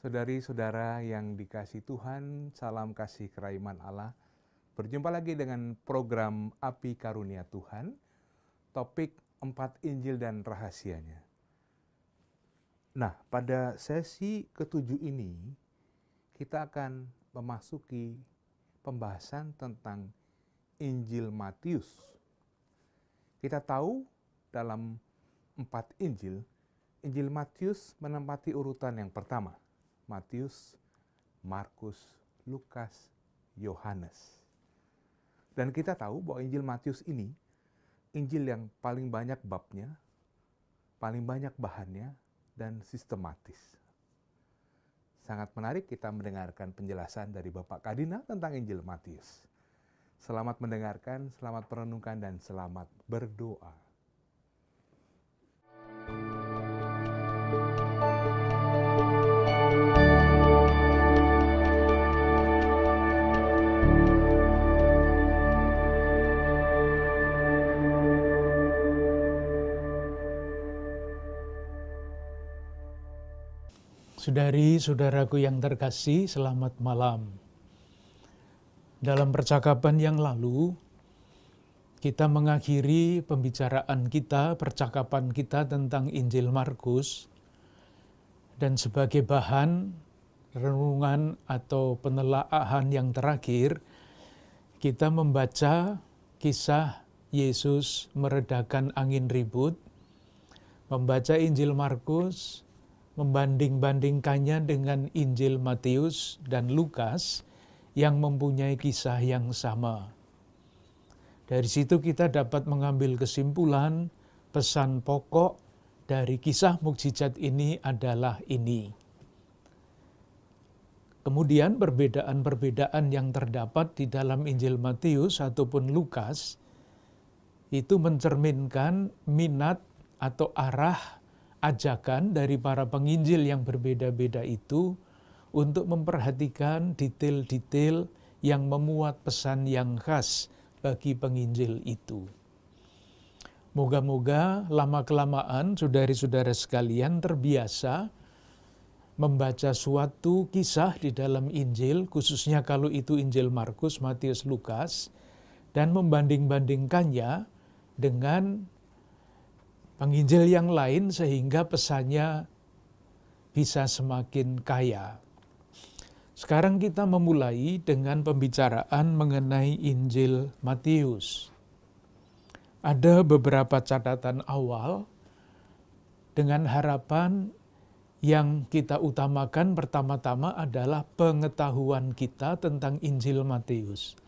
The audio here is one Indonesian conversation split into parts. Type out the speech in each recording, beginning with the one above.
Saudari-saudara yang dikasihi Tuhan, salam kasih kerahman Allah. Berjumpa lagi dengan program Api Karunia Tuhan, topik 4 Injil dan rahasianya. Nah, pada sesi ke-7 ini, kita akan memasuki pembahasan tentang Injil Matius. Kita tahu dalam 4 Injil, Injil Matius menempati urutan yang pertama. Matius, Markus, Lukas, Yohanes. Dan kita tahu bahwa Injil Matius ini, Injil yang paling banyak babnya, paling banyak bahannya, dan sistematis. Sangat menarik kita mendengarkan penjelasan dari Bapak Kardinal tentang Injil Matius. Selamat mendengarkan, selamat merenungkan, dan selamat berdoa. Saudari-saudaraku yang terkasih, selamat malam. Dalam percakapan yang lalu, kita mengakhiri pembicaraan kita, percakapan kita tentang Injil Markus, dan sebagai bahan renungan atau penelaahan yang terakhir, kita membaca kisah Yesus meredakan angin ribut, membaca Injil Markus, membanding-bandingkannya dengan Injil Matius dan Lukas yang mempunyai kisah yang sama. Dari situ kita dapat mengambil kesimpulan, pesan pokok dari kisah mukjizat ini adalah ini. Kemudian perbedaan-perbedaan yang terdapat di dalam Injil Matius ataupun Lukas itu mencerminkan minat atau arah ajakan dari para penginjil yang berbeda-beda itu untuk memperhatikan detail-detail yang memuat pesan yang khas bagi penginjil itu. Moga-moga lama-kelamaan saudari-saudara sekalian terbiasa membaca suatu kisah di dalam Injil, khususnya kalau itu Injil Markus, Matius, Lukas, dan membanding-bandingkannya dengan penginjil yang lain sehingga pesannya bisa semakin kaya. Sekarang kita memulai dengan pembicaraan mengenai Injil Matius. Ada beberapa catatan awal dengan harapan yang kita utamakan pertama-tama adalah pengetahuan kita tentang Injil Matius.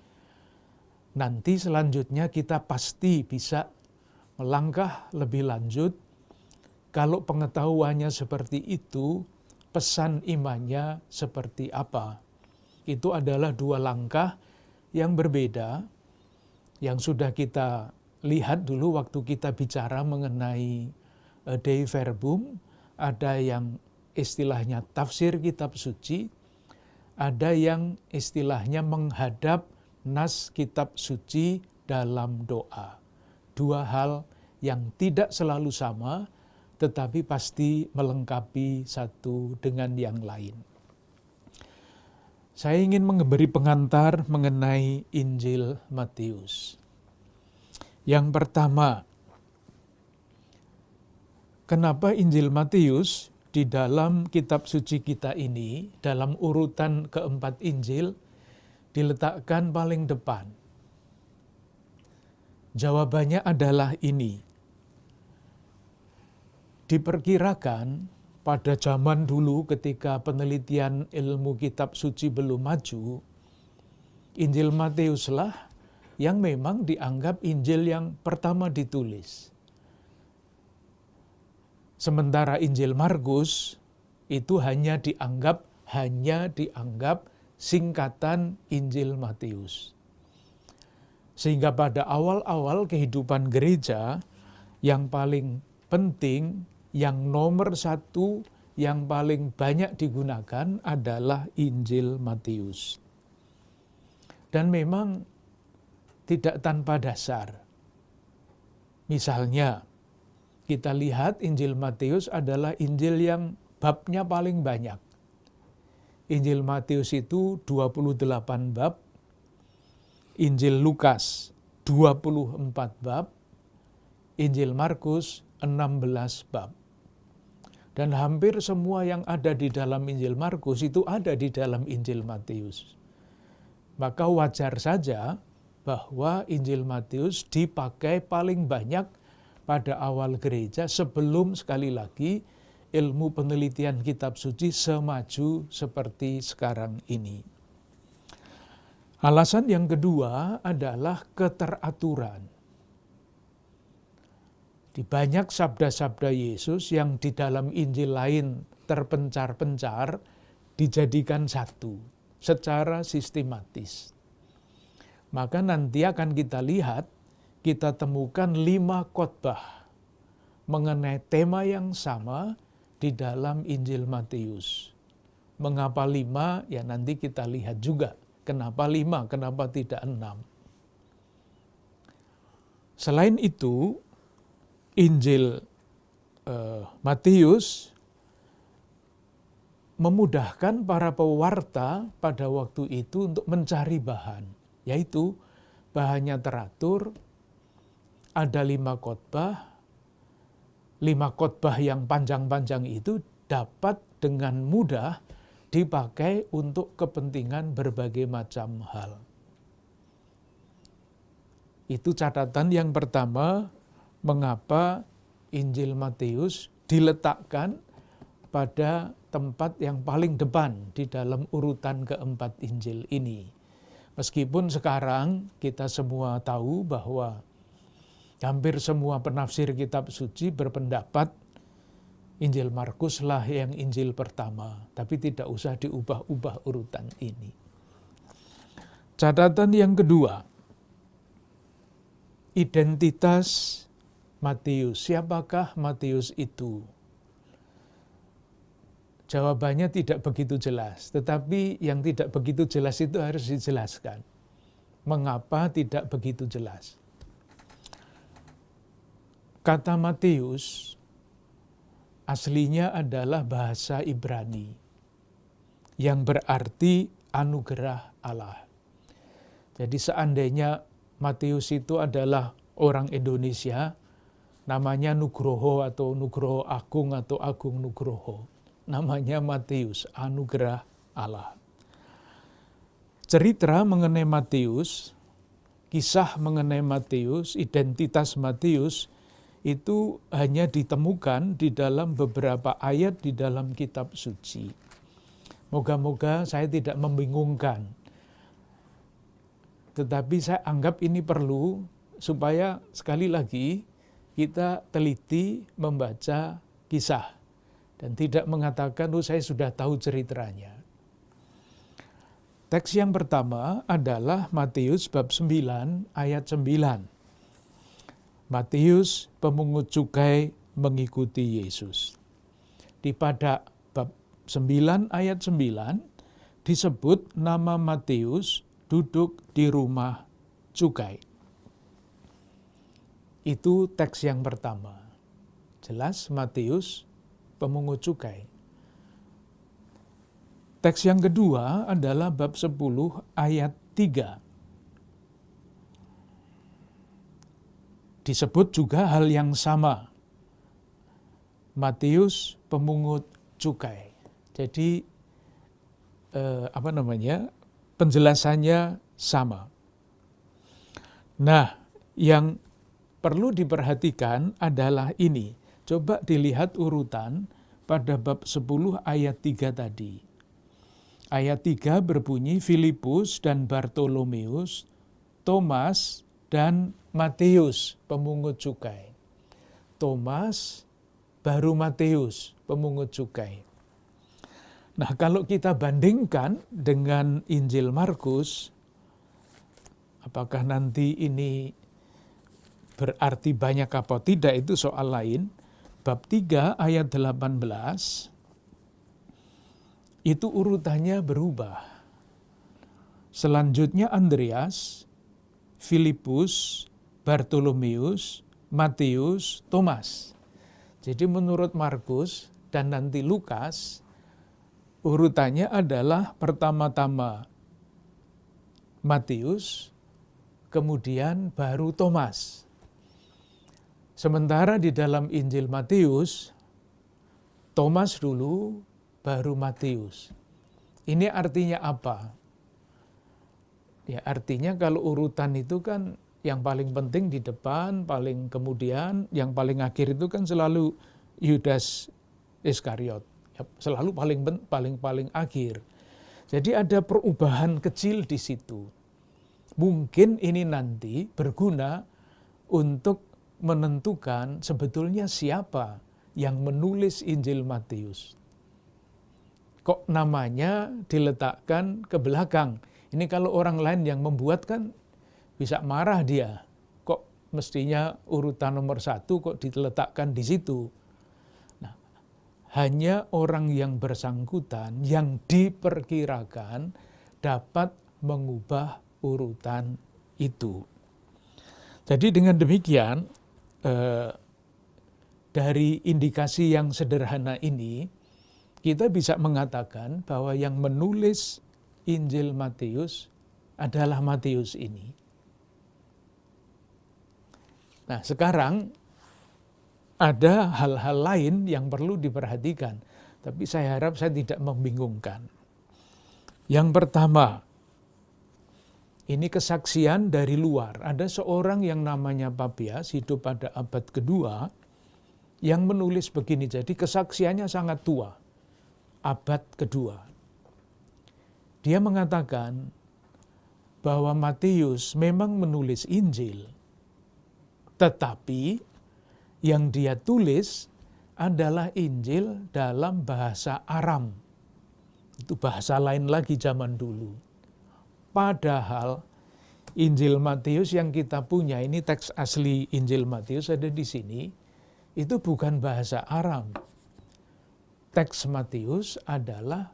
Nanti selanjutnya kita pasti bisa melangkah lebih lanjut, kalau pengetahuannya seperti itu, pesan imannya seperti apa. Itu adalah dua langkah yang berbeda, yang sudah kita lihat dulu waktu kita bicara mengenai Dei Verbum, ada yang istilahnya tafsir kitab suci, ada yang istilahnya menghadap nas kitab suci dalam doa. Dua hal yang tidak selalu sama, tetapi pasti melengkapi satu dengan yang lain. Saya ingin memberi pengantar mengenai Injil Matius. Yang pertama, kenapa Injil Matius di dalam kitab suci kita ini, dalam urutan keempat Injil, diletakkan paling depan? Jawabannya adalah ini. Diperkirakan pada zaman dulu ketika penelitian ilmu kitab suci belum maju, Injil Matiuslah yang memang dianggap Injil yang pertama ditulis. Sementara Injil Markus itu hanya dianggap singkatan Injil Matius. Sehingga pada awal-awal kehidupan gereja, yang paling penting, yang nomor satu, yang paling banyak digunakan adalah Injil Matius. Dan memang tidak tanpa dasar. Misalnya, kita lihat Injil Matius adalah Injil yang babnya paling banyak. Injil Matius itu 28 bab, Injil Lukas 24 bab, Injil Markus 16 bab. Dan hampir semua yang ada di dalam Injil Markus itu ada di dalam Injil Matius. Maka wajar saja bahwa Injil Matius dipakai paling banyak pada awal gereja sebelum sekali lagi ilmu penelitian kitab suci semaju seperti sekarang ini. Alasan yang kedua adalah keteraturan. Di banyak sabda-sabda Yesus yang di dalam Injil lain terpencar-pencar, dijadikan satu secara sistematis. Maka nanti akan kita lihat, kita temukan 5 khotbah mengenai tema yang sama di dalam Injil Matius. Mengapa 5? Ya nanti kita lihat juga. Kenapa 5? Kenapa tidak 6? Selain itu, Injil Matius memudahkan para pewarta pada waktu itu untuk mencari bahan, yaitu bahannya teratur, ada 5 khotbah. 5 khotbah yang panjang-panjang itu dapat dengan mudah dipakai untuk kepentingan berbagai macam hal. Itu catatan yang pertama, mengapa Injil Matius diletakkan pada tempat yang paling depan di dalam urutan keempat Injil ini. Meskipun sekarang kita semua tahu bahwa hampir semua penafsir kitab suci berpendapat Injil Markus lah yang Injil pertama, tapi tidak usah diubah-ubah urutan ini. Catatan yang kedua, identitas Matius. Siapakah Matius itu? Jawabannya tidak begitu jelas, tetapi yang tidak begitu jelas itu harus dijelaskan. Mengapa tidak begitu jelas? Kata Matius aslinya adalah bahasa Ibrani yang berarti anugerah Allah. Jadi seandainya Matius itu adalah orang Indonesia, namanya Nugroho atau Nugroho Agung atau Agung Nugroho. Namanya Matius, anugerah Allah. Cerita mengenai Matius, kisah mengenai Matius, identitas Matius, itu hanya ditemukan di dalam beberapa ayat di dalam kitab suci. Moga-moga saya tidak membingungkan. Tetapi saya anggap ini perlu supaya sekali lagi kita teliti membaca kisah. Dan tidak mengatakan, oh saya sudah tahu ceritanya. Teks yang pertama adalah Matius bab 9 ayat 9. Matius pemungut cukai mengikuti Yesus. Di pada bab 9 ayat 9 disebut nama Matius duduk di rumah cukai. Itu teks yang pertama. Jelas Matius pemungut cukai. Teks yang kedua adalah bab 10 ayat 3. Disebut juga hal yang sama. Matius pemungut cukai. Jadi penjelasannya sama. Nah, yang perlu diperhatikan adalah ini. Coba dilihat urutan pada bab 10 ayat 3 tadi. Ayat 3 berbunyi Filipus dan Bartolomeus, Thomas dan Matius pemungut cukai. Thomas baru Matius pemungut cukai. Nah, kalau kita bandingkan dengan Injil Markus, apakah nanti ini berarti banyak apa tidak itu soal lain. Bab 3 ayat 18 itu urutannya berubah. Selanjutnya Andreas, Filipus, Bartolomeus, Matius, Thomas. Jadi menurut Markus dan nanti Lukas, Urutannya adalah pertama-tama Matius, kemudian baru Thomas. Sementara di dalam Injil Matius, Thomas dulu, baru Matius. Ini artinya apa? Ya, artinya kalau urutan itu kan yang paling penting di depan, paling kemudian, yang paling akhir itu kan selalu Yudas Iskariot. Ya, selalu paling akhir. Jadi ada perubahan kecil di situ. Mungkin ini nanti berguna untuk menentukan sebetulnya siapa yang menulis Injil Matius. Kok namanya diletakkan ke belakang? Ini kalau orang lain yang membuat kan bisa marah dia. Kok mestinya urutan nomor 1 kok diletakkan di situ? Nah, hanya orang yang bersangkutan yang diperkirakan dapat mengubah urutan itu. Jadi dengan demikian, dari indikasi yang sederhana ini, kita bisa mengatakan bahwa yang menulis Injil Matius adalah Matius ini. Nah, sekarang ada hal-hal lain yang perlu diperhatikan, tapi saya harap saya tidak membingungkan. Yang pertama, ini kesaksian dari luar. Ada seorang yang namanya Papias, hidup pada abad kedua, yang menulis begini. Jadi kesaksiannya sangat tua, abad kedua. Dia mengatakan bahwa Matius memang menulis Injil, tetapi yang dia tulis adalah Injil dalam bahasa Aram. Itu bahasa lain lagi zaman dulu. Padahal Injil Matius yang kita punya, ini teks asli Injil Matius ada di sini, itu bukan bahasa Aram. Teks Matius adalah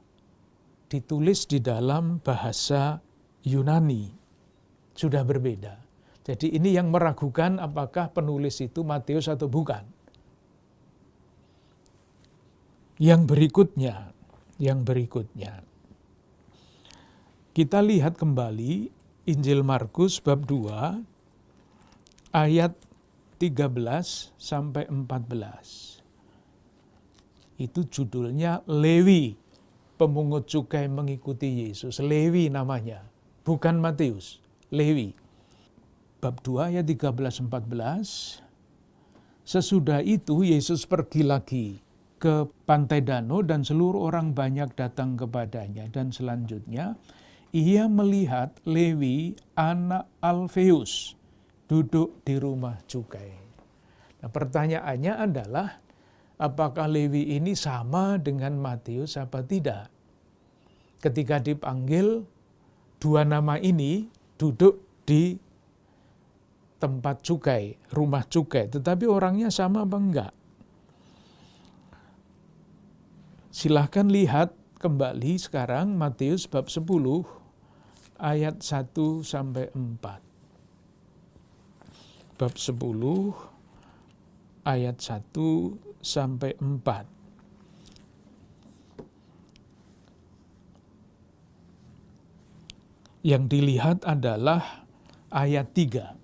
ditulis di dalam bahasa Yunani. Sudah berbeda. Jadi ini yang meragukan apakah penulis itu Matius atau bukan. Yang berikutnya. Kita lihat kembali Injil Markus bab 2 ayat 13 sampai 14. Itu judulnya Lewi, pemungut cukai mengikuti Yesus. Lewi namanya, bukan Matius, Lewi. Bab 2 ayat 13-14. Sesudah itu Yesus pergi lagi ke pantai danau dan seluruh orang banyak datang kepadanya. Dan selanjutnya ia melihat Lewi anak Alfeus duduk di rumah cukai. Nah, pertanyaannya adalah apakah Lewi ini sama dengan Matius apa tidak? Ketika dipanggil, dua nama ini duduk di tempat cukai, rumah cukai, tetapi orangnya sama apa enggak? Silahkan lihat kembali sekarang Matius bab 10 ayat 1 sampai 4. Bab 10 ayat 1 sampai 4. Yang dilihat adalah ayat 3.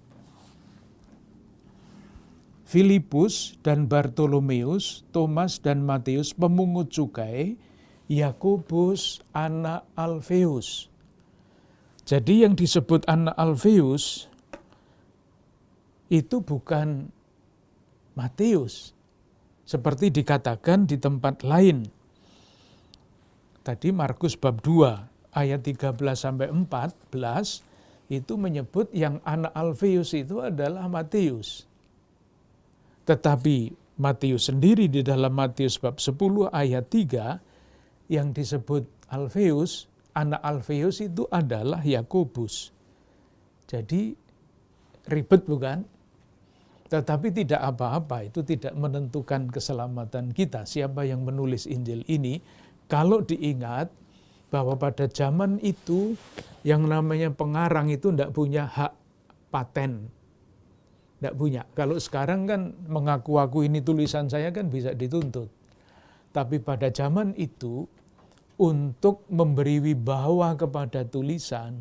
Filipus dan Bartolomeus, Thomas dan Matius pemungut cukai, Yakobus anak Alfeus. Jadi yang disebut anak Alfeus itu bukan Matius, seperti dikatakan di tempat lain. Tadi Markus bab 2 ayat 13-14 itu menyebut yang anak Alfeus itu adalah Matius. Tetapi Matius sendiri di dalam Matius bab 10 ayat 3 yang disebut Alfeus, anak Alfeus itu adalah Yakobus. Jadi ribet bukan? Tetapi tidak apa-apa, itu tidak menentukan keselamatan kita. Siapa yang menulis Injil ini, kalau diingat bahwa pada zaman itu yang namanya pengarang itu tidak punya hak paten. Tidak punya. Kalau sekarang kan mengaku-aku ini tulisan saya kan bisa dituntut. Tapi pada zaman itu untuk memberi wibawa kepada tulisan,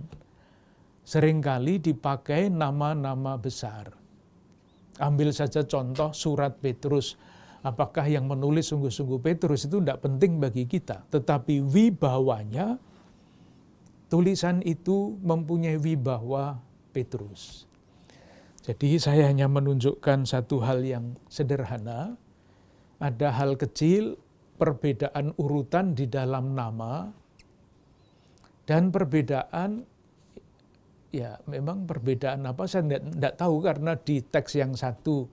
seringkali dipakai nama-nama besar. Ambil saja contoh surat Petrus. Apakah yang menulis sungguh-sungguh Petrus itu tidak penting bagi kita. Tetapi wibawanya, tulisan itu mempunyai wibawa Petrus. Jadi saya hanya menunjukkan satu hal yang sederhana. Ada hal kecil, perbedaan urutan di dalam nama, dan perbedaan, ya memang perbedaan apa saya tidak tahu, karena di teks yang satu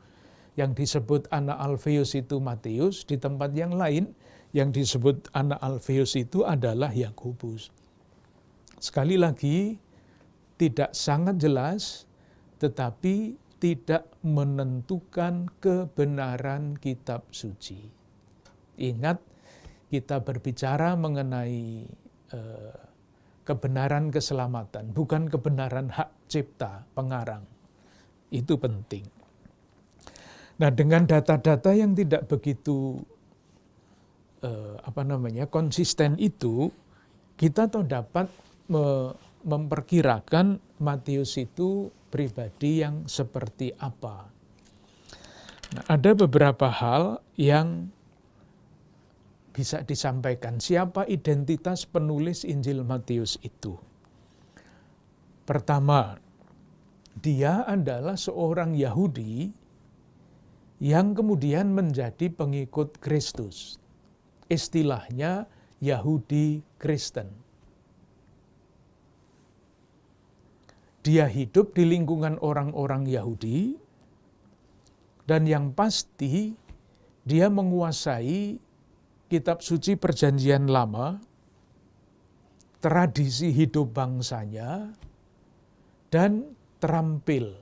yang disebut anak Alfeus itu Matius, di tempat yang lain yang disebut anak Alfeus itu adalah Yakobus. Sekali lagi, tidak sangat jelas, tetapi tidak menentukan kebenaran kitab suci. Ingat, kita berbicara mengenai kebenaran keselamatan, bukan kebenaran hak cipta pengarang. Itu penting. Nah, dengan data-data yang tidak begitu konsisten itu, kita dapat memperkirakan Matius itu pribadi yang seperti apa. Nah, ada beberapa hal yang bisa disampaikan. Siapa identitas penulis Injil Matius itu? Pertama, dia adalah seorang Yahudi yang kemudian menjadi pengikut Kristus. Istilahnya Yahudi Kristen. Dia hidup di lingkungan orang-orang Yahudi, dan yang pasti dia menguasai kitab suci Perjanjian Lama, tradisi hidup bangsanya, dan terampil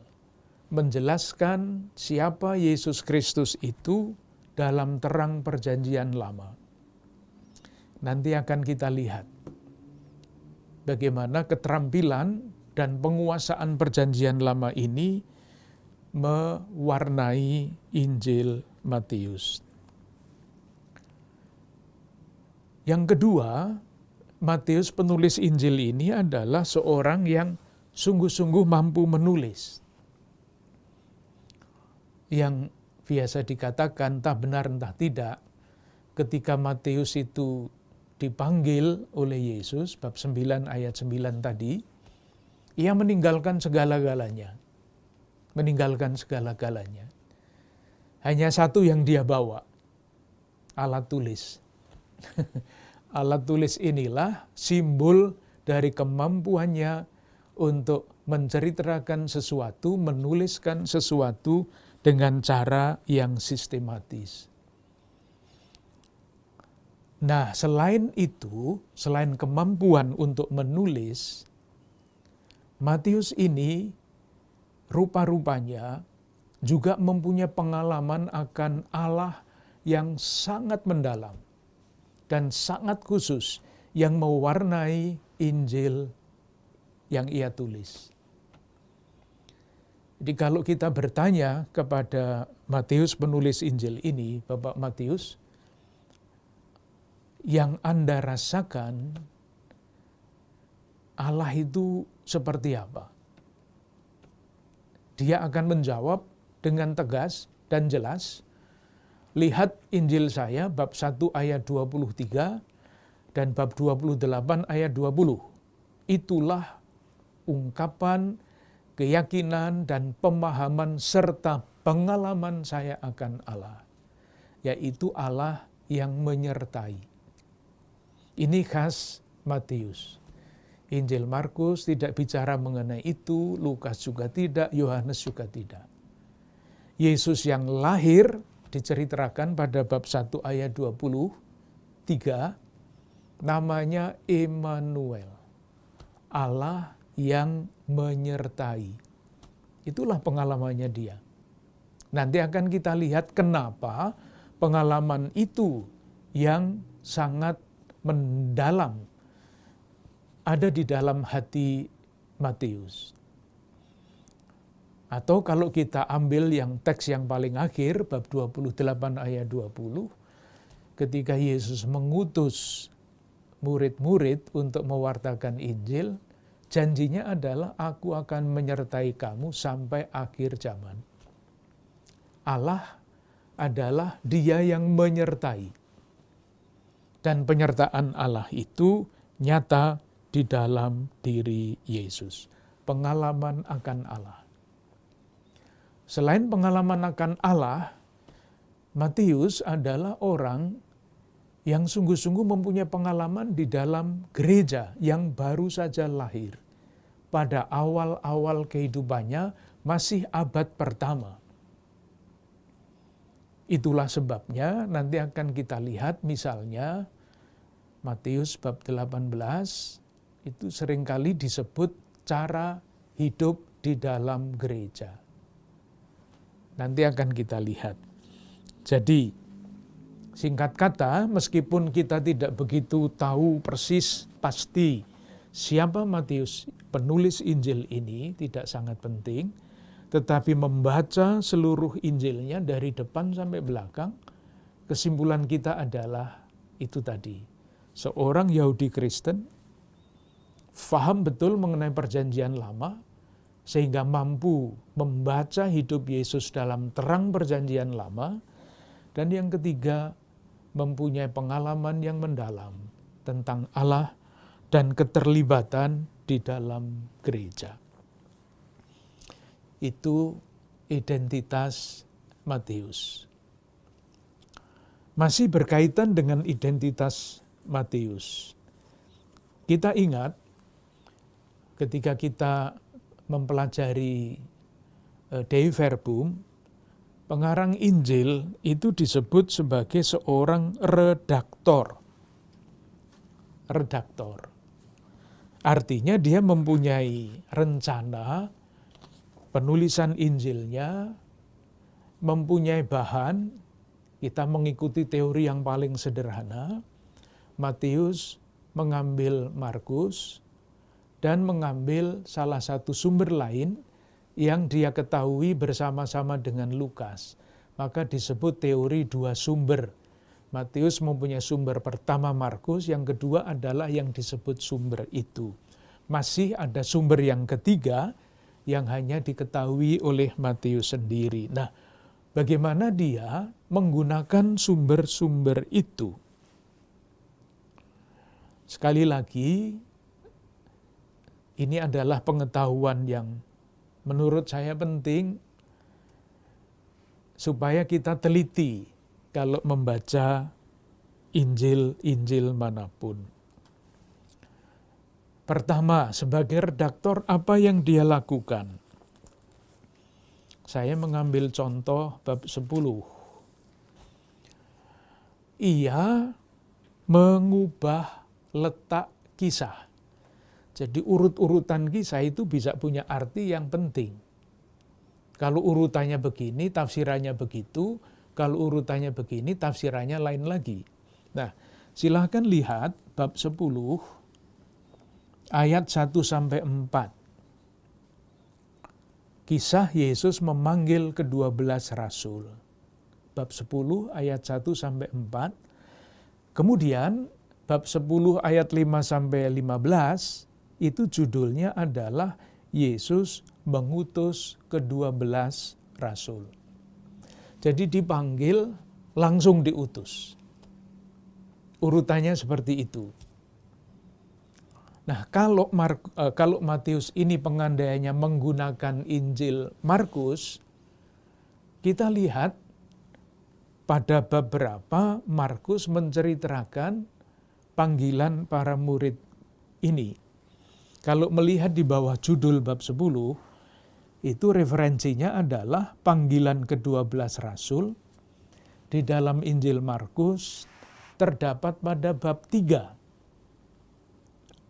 menjelaskan siapa Yesus Kristus itu dalam terang Perjanjian Lama. Nanti akan kita lihat bagaimana keterampilan dan penguasaan Perjanjian Lama ini mewarnai Injil Matius. Yang kedua, Matius penulis Injil ini adalah seorang yang sungguh-sungguh mampu menulis. Yang biasa dikatakan entah benar entah tidak, ketika Matius itu dipanggil oleh Yesus, bab 9 ayat 9 tadi, ia meninggalkan segala-galanya. Meninggalkan segala-galanya. Hanya satu yang dia bawa, alat tulis. Alat tulis inilah simbol dari kemampuannya untuk menceritakan sesuatu, menuliskan sesuatu dengan cara yang sistematis. Nah, selain itu, selain kemampuan untuk menulis, Matius ini rupa-rupanya juga mempunyai pengalaman akan Allah yang sangat mendalam dan sangat khusus yang mewarnai Injil yang ia tulis. Jadi kalau kita bertanya kepada Matius penulis Injil ini, Bapak Matius, yang Anda rasakan Allah itu seperti apa? Dia akan menjawab dengan tegas dan jelas, lihat Injil saya bab 1 ayat 23 dan bab 28 ayat 20. Itulah ungkapan, keyakinan, dan pemahaman serta pengalaman saya akan Allah, yaitu Allah yang menyertai. Ini khas Matius. Injil Markus tidak bicara mengenai itu, Lukas juga tidak, Yohanes juga tidak. Yesus yang lahir diceritakan pada bab 1 ayat 23, namanya Immanuel, Allah yang menyertai. Itulah pengalamannya dia. Nanti akan kita lihat kenapa pengalaman itu yang sangat mendalam ada di dalam hati Matius. Atau kalau kita ambil yang teks yang paling akhir, bab 28 ayat 20, ketika Yesus mengutus murid-murid untuk mewartakan Injil, janjinya adalah aku akan menyertai kamu sampai akhir zaman. Allah adalah Dia yang menyertai. Dan penyertaan Allah itu nyata di dalam diri Yesus. Pengalaman akan Allah. Selain pengalaman akan Allah, Matius adalah orang yang sungguh-sungguh mempunyai pengalaman di dalam gereja yang baru saja lahir. Pada awal-awal kehidupannya masih abad pertama. Itulah sebabnya nanti akan kita lihat misalnya Matius bab 18 itu seringkali disebut cara hidup di dalam gereja. Nanti akan kita lihat. Jadi singkat kata, meskipun kita tidak begitu tahu persis pasti siapa Matius penulis Injil ini, tidak sangat penting, tetapi membaca seluruh Injilnya dari depan sampai belakang, kesimpulan kita adalah itu tadi. Seorang Yahudi Kristen faham betul mengenai perjanjian lama, sehingga mampu membaca hidup Yesus dalam terang perjanjian lama, dan yang ketiga, mempunyai pengalaman yang mendalam tentang Allah dan keterlibatan di dalam gereja. Itu identitas Matius. Masih berkaitan dengan identitas Matius. Kita ingat ketika kita mempelajari Dei Verbum, pengarang Injil itu disebut sebagai seorang redaktor. Redaktor. Artinya dia mempunyai rencana penulisan Injilnya, mempunyai bahan, kita mengikuti teori yang paling sederhana. Matius mengambil Markus dan mengambil salah satu sumber lain yang dia ketahui bersama-sama dengan Lukas. Maka disebut teori dua sumber. Matius mempunyai sumber pertama Markus, yang kedua adalah yang disebut sumber itu. Masih ada sumber yang ketiga yang hanya diketahui oleh Matius sendiri. Nah, bagaimana dia menggunakan sumber-sumber itu? Sekali lagi, ini adalah pengetahuan yang menurut saya penting supaya kita teliti kalau membaca Injil-Injil manapun. Pertama, sebagai redaktor, apa yang dia lakukan? Saya mengambil contoh bab 10. Ia mengubah letak kisah. Jadi urut-urutan kisah itu bisa punya arti yang penting. Kalau urutannya begini, tafsirannya begitu. Kalau urutannya begini, tafsirannya lain lagi. Nah, silahkan lihat bab 10, ayat 1-4. Kisah Yesus memanggil ke-12 rasul. Bab 10, ayat 1-4. Kemudian, bab 10 ayat 5-15 itu judulnya adalah Yesus mengutus ke-12 rasul. Jadi dipanggil langsung diutus. Urutannya seperti itu. Nah, kalau Matius ini pengandaiannya menggunakan Injil Markus, kita lihat pada bab berapa Markus menceritakan panggilan para murid ini. Kalau melihat di bawah judul bab 10, itu referensinya adalah panggilan ke-12 rasul. Di dalam Injil Markus terdapat pada bab 3,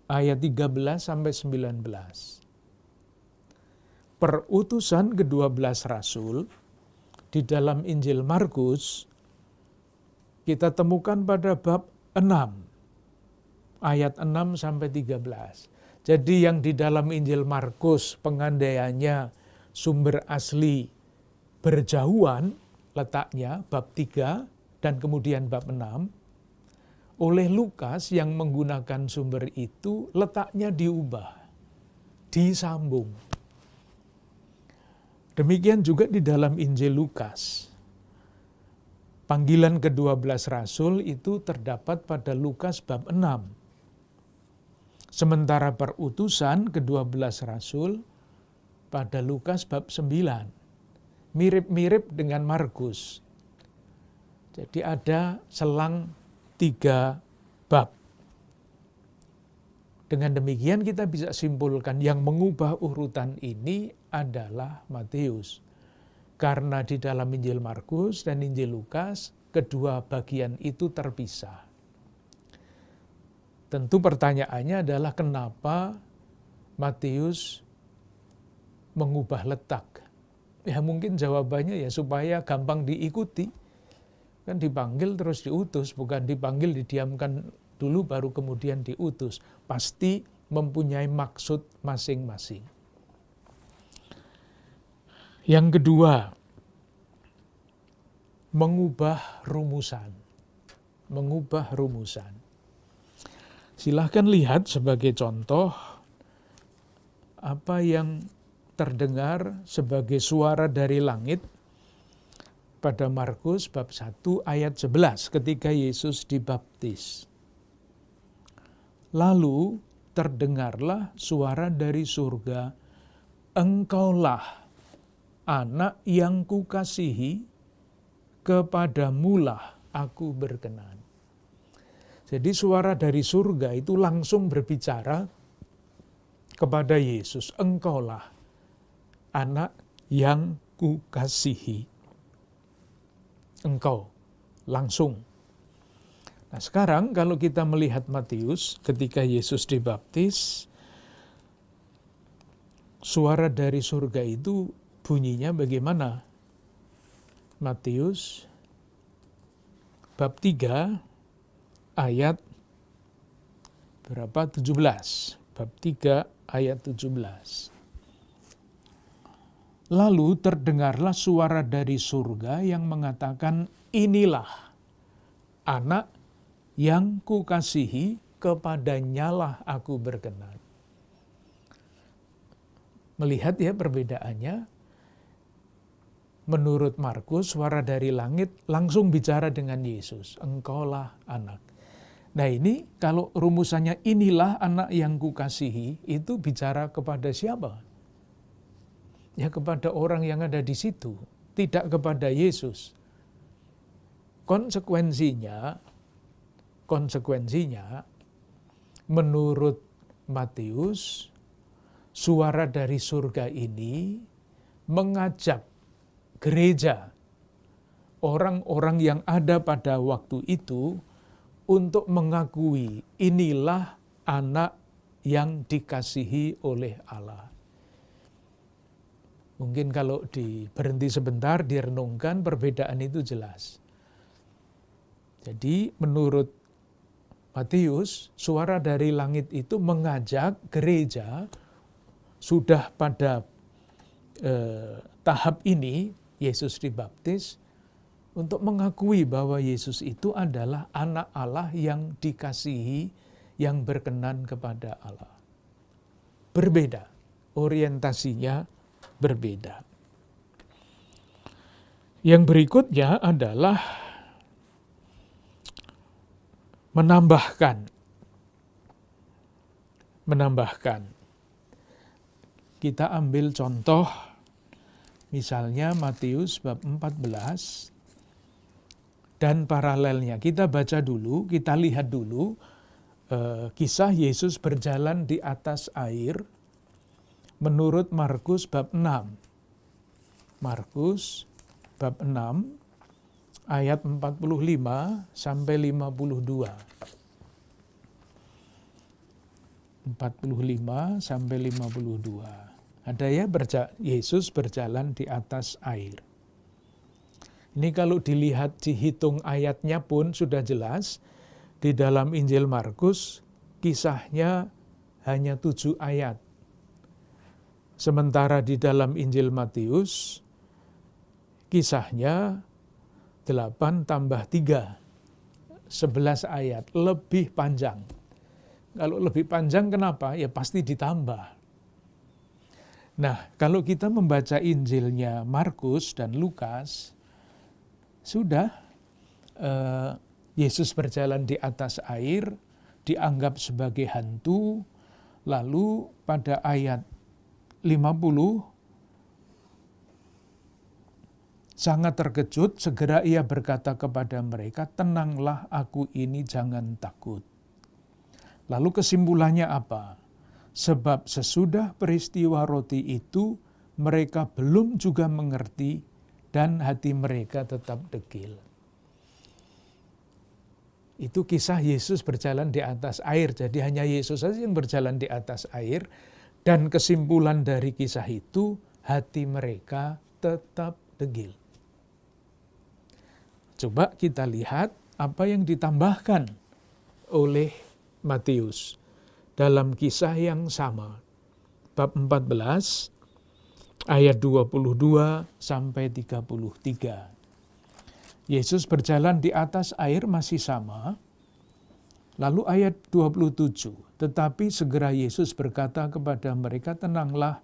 ayat 13-19. Perutusan ke-12 rasul di dalam Injil Markus kita temukan pada bab 6, ayat 6-13. Jadi yang di dalam Injil Markus pengandaiannya sumber asli berjauhan letaknya bab 3 dan kemudian bab 6. oleh Lukas yang menggunakan sumber itu letaknya diubah, disambung. Demikian juga di dalam Injil Lukas. Panggilan ke-12 Rasul itu terdapat pada Lukas bab 6. Sementara perutusan ke-12 Rasul pada Lukas bab 9. Mirip-mirip dengan Markus. Jadi ada selang 3 bab. Dengan demikian kita bisa simpulkan yang mengubah urutan ini adalah Matius. Karena di dalam Injil Markus dan Injil Lukas, kedua bagian itu terpisah. Tentu pertanyaannya adalah kenapa Matius mengubah letak? Ya mungkin jawabannya ya supaya gampang diikuti. Kan dipanggil terus diutus, bukan dipanggil didiamkan dulu baru kemudian diutus. Pasti mempunyai maksud masing-masing. Yang kedua, mengubah rumusan. Mengubah rumusan. Silahkan lihat sebagai contoh apa yang terdengar sebagai suara dari langit pada Markus bab 1 ayat 11 ketika Yesus dibaptis. Lalu terdengarlah suara dari surga, "Engkaulah Anak yang kukasihi, kepadamulah aku berkenan." Jadi suara dari surga itu langsung berbicara kepada Yesus, "Engkaulah Anak yang kukasihi." Engkau, langsung. Nah sekarang kalau kita melihat Matius ketika Yesus dibaptis, suara dari surga itu bunyinya bagaimana? Matius bab 3 ayat berapa? 17. Bab 3 ayat 17. Lalu terdengarlah suara dari surga yang mengatakan, "Inilah Anak yang kukasihi, kepadanyalah aku berkenan." Melihat ya perbedaannya, menurut Markus suara dari langit langsung bicara dengan Yesus, "Engkaulah Anak." Nah ini kalau rumusannya "inilah Anak yang kukasihi" itu bicara kepada siapa? Ya kepada orang yang ada di situ, tidak kepada Yesus. Konsekuensinya menurut Matius, suara dari surga ini mengajak gereja, orang-orang yang ada pada waktu itu untuk mengakui inilah Anak yang dikasihi oleh Allah. Mungkin kalau berhenti sebentar, direnungkan, perbedaan itu jelas. Jadi menurut Matius, suara dari langit itu mengajak gereja sudah pada tahap ini, Yesus dibaptis, untuk mengakui bahwa Yesus itu adalah Anak Allah yang dikasihi, yang berkenan kepada Allah. Berbeda, orientasinya berbeda. Yang berikutnya adalah menambahkan. Kita ambil contoh, misalnya Matius bab 14 dan paralelnya. Kita baca dulu, kita lihat dulu kisah Yesus berjalan di atas air menurut Markus bab 6. Markus bab 6 ayat 45 sampai 52. 45 sampai 52. Ada ya Yesus berjalan di atas air. Ini kalau dilihat, dihitung ayatnya pun sudah jelas. Di dalam Injil Markus kisahnya hanya 7 ayat. Sementara di dalam Injil Matius kisahnya 8 tambah 3, 11 ayat, lebih panjang. Kalau lebih panjang kenapa? Ya pasti ditambah. Nah, kalau kita membaca Injilnya Markus dan Lukas, sudah Yesus berjalan di atas air, dianggap sebagai hantu, lalu pada ayat 50, sangat terkejut, segera ia berkata kepada mereka, "Tenanglah, aku ini, jangan takut." Lalu kesimpulannya apa? Sebab sesudah peristiwa roti itu, mereka belum juga mengerti dan hati mereka tetap degil. Itu kisah Yesus berjalan di atas air. Jadi hanya Yesus saja yang berjalan di atas air. Dan kesimpulan dari kisah itu, hati mereka tetap degil. Coba kita lihat apa yang ditambahkan oleh Matius dalam kisah yang sama. Bab 14 ayat 22 sampai 33. Yesus berjalan di atas air masih sama. Lalu ayat 27, tetapi segera Yesus berkata kepada mereka, "Tenanglah,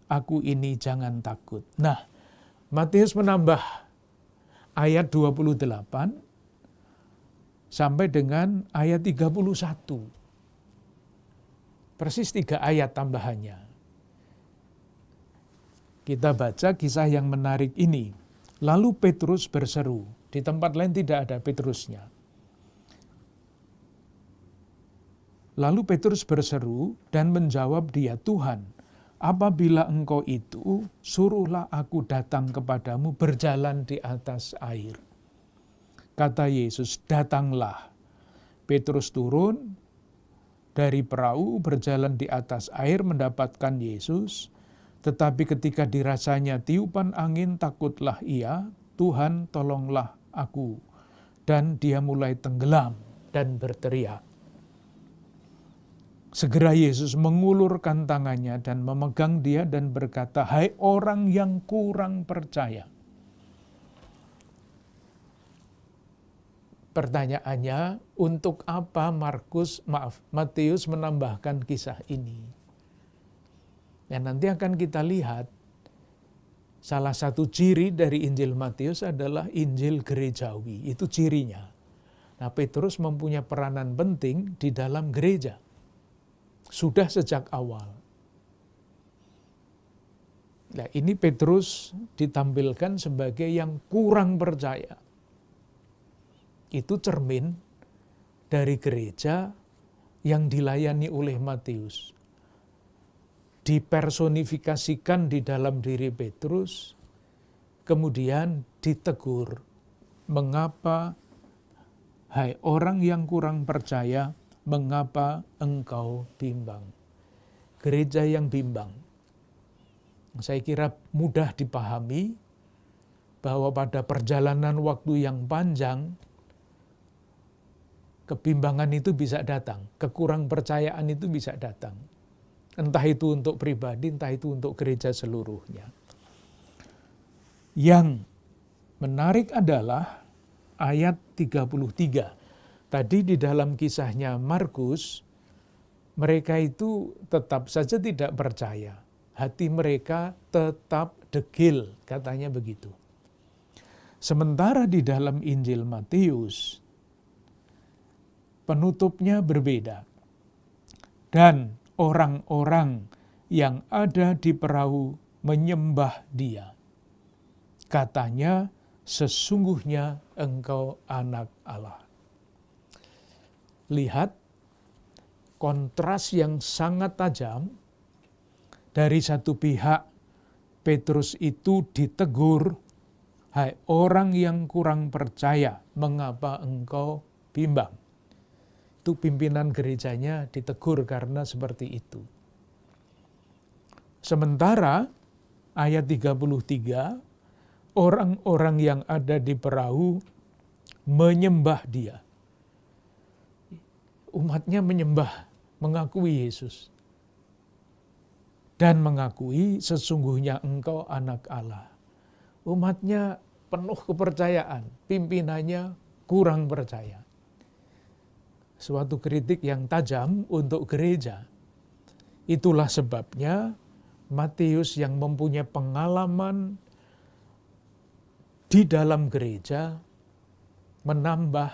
aku ini, jangan takut." Nah, Matius menambah ayat 28 sampai dengan ayat 31. Persis 3 ayat tambahannya. Kita baca kisah yang menarik ini. Lalu Petrus berseru. Di tempat lain tidak ada Petrusnya. Lalu Petrus berseru dan menjawab dia, "Tuhan, apabila Engkau itu, suruhlah aku datang kepadamu berjalan di atas air." Kata Yesus, "Datanglah." Petrus turun dari perahu, berjalan di atas air mendapatkan Yesus. Tetapi ketika dirasanya tiupan angin, takutlah ia, "Tuhan, tolonglah aku." Dan dia mulai tenggelam dan berteriak. Segera Yesus mengulurkan tangannya dan memegang dia dan berkata, "Hai orang yang kurang percaya." Pertanyaannya, untuk apa Matius menambahkan kisah ini? Ya, nanti akan kita lihat, salah satu ciri dari Injil Matius adalah Injil gerejawi, itu cirinya. Nah, Petrus mempunyai peranan penting di dalam gereja. Sudah sejak awal. Nah, ini Petrus ditampilkan sebagai yang kurang percaya. Itu cermin dari gereja yang dilayani oleh Matius. Dipersonifikasikan di dalam diri Petrus, kemudian ditegur. "Mengapa, hai orang yang kurang percaya, mengapa engkau bimbang?" Gereja yang bimbang. Saya kira mudah dipahami bahwa pada perjalanan waktu yang panjang, kebimbangan itu bisa datang, kekurang percayaan itu bisa datang. Entah itu untuk pribadi, entah itu untuk gereja seluruhnya. Yang menarik adalah ayat 33. Tadi di dalam kisahnya Markus, mereka itu tetap saja tidak percaya. Hati mereka tetap degil, katanya begitu. Sementara di dalam Injil Matius, penutupnya berbeda. Dan orang-orang yang ada di perahu menyembah dia. Katanya, "Sesungguhnya engkau anak Allah." Lihat kontras yang sangat tajam. Dari satu pihak, Petrus itu ditegur, "Hai orang yang kurang percaya, mengapa engkau bimbang?" Itu pimpinan gerejanya ditegur karena seperti itu. Sementara ayat 33, orang-orang yang ada di perahu menyembah dia. Umatnya menyembah, mengakui Yesus. Dan mengakui, "Sesungguhnya engkau anak Allah." Umatnya penuh kepercayaan, pimpinannya kurang percaya. suatu kritik yang tajam untuk gereja. Itulah sebabnya Matius yang mempunyai pengalaman di dalam gereja menambah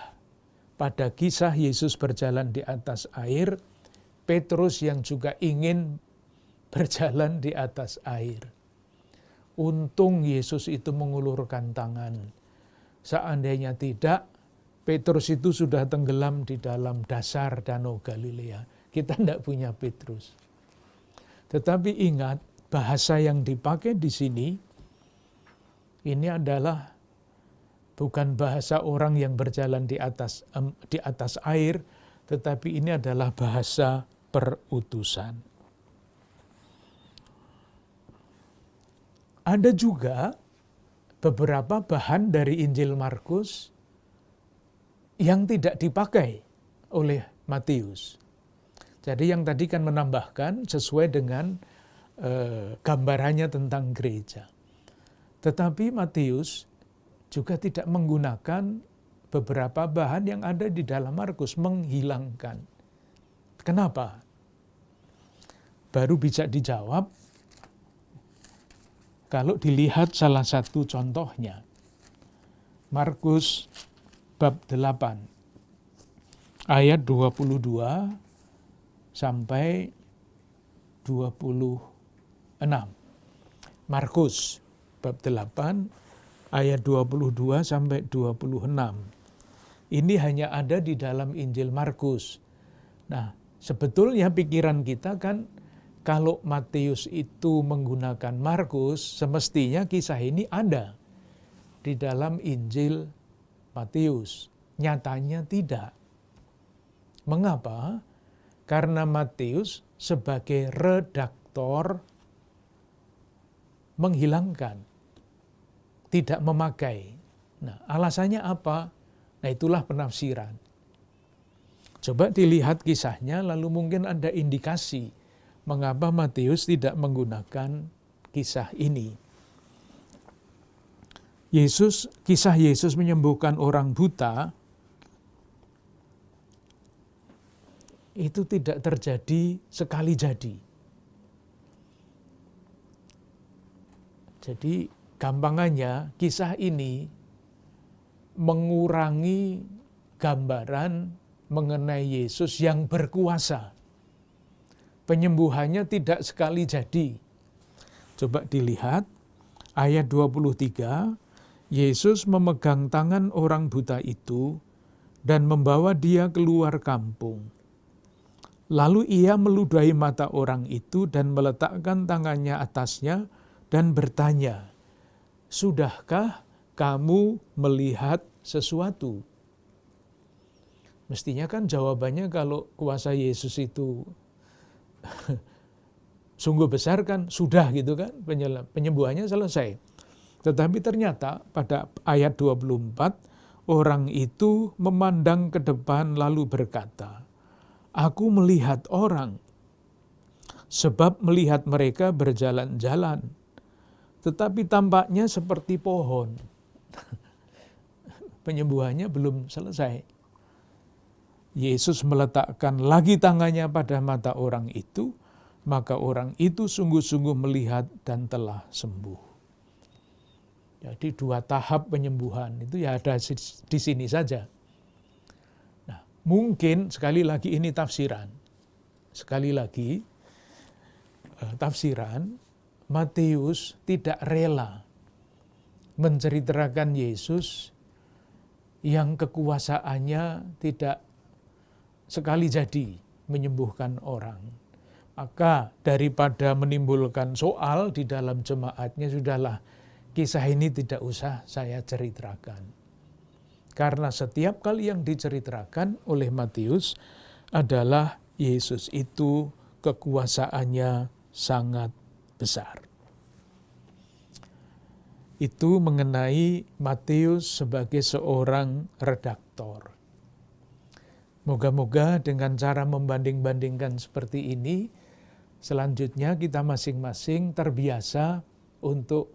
pada kisah Yesus berjalan di atas air, Petrus yang juga ingin berjalan di atas air. Untung Yesus itu mengulurkan tangan. Seandainya tidak, Petrus itu sudah tenggelam di dalam dasar Danau Galilea. Kita tidak punya Petrus. Tetapi ingat, bahasa yang dipakai di sini, ini adalah bukan bahasa orang yang berjalan di atas air, tetapi ini adalah bahasa perutusan. Ada juga beberapa bahan dari Injil Markus yang tidak dipakai oleh Matius. Jadi yang tadi kan menambahkan sesuai dengan gambarannya tentang gereja. Tetapi Matius juga tidak menggunakan beberapa bahan yang ada di dalam Markus, menghilangkan. Kenapa? Baru bisa dijawab kalau dilihat salah satu contohnya. Markus bab 8 ayat 22 sampai 26. Markus bab 8 ayat 22 sampai 26. Ini hanya ada di dalam Injil Markus. Nah, sebetulnya pikiran kita kan kalau Matius itu menggunakan Markus, semestinya kisah ini ada di dalam Injil Matius. Nyatanya tidak. Mengapa? Karena Matius sebagai redaktor menghilangkan, tidak memakai. Nah, alasannya apa? Nah, itulah penafsiran. Coba dilihat kisahnya, lalu mungkin ada indikasi mengapa Matius tidak menggunakan kisah ini. Kisah Yesus menyembuhkan orang buta, itu tidak terjadi sekali jadi. Jadi gampangannya kisah ini mengurangi gambaran mengenai Yesus yang berkuasa. Penyembuhannya tidak sekali jadi. Coba dilihat ayat 23, Yesus memegang tangan orang buta itu dan membawa dia keluar kampung. Lalu ia meludahi mata orang itu dan meletakkan tangannya atasnya dan bertanya, "Sudahkah kamu melihat sesuatu?" Mestinya kan jawabannya kalau kuasa Yesus itu sungguh besar kan, sudah gitu kan, penyembuhannya selesai. Tetapi ternyata pada ayat 24, orang itu memandang ke depan lalu berkata, "Aku melihat orang, sebab melihat mereka berjalan-jalan, tetapi tampaknya seperti pohon." Penyembuhannya belum selesai. Yesus meletakkan lagi tangannya pada mata orang itu, maka orang itu sungguh-sungguh melihat dan telah sembuh. Jadi 2 tahap penyembuhan itu ya ada di sini saja. Nah, mungkin sekali lagi ini tafsiran. Sekali lagi tafsiran, Matius tidak rela menceritakan Yesus yang kekuasaannya tidak sekali jadi menyembuhkan orang. Maka daripada menimbulkan soal di dalam jemaatnya, sudahlah kisah ini tidak usah saya ceritakan. Karena setiap kali yang diceritakan oleh Matius adalah Yesus itu kekuasaannya sangat besar. Itu mengenai Matius sebagai seorang redaktor. Moga-moga dengan cara membanding-bandingkan seperti ini, selanjutnya kita masing-masing terbiasa untuk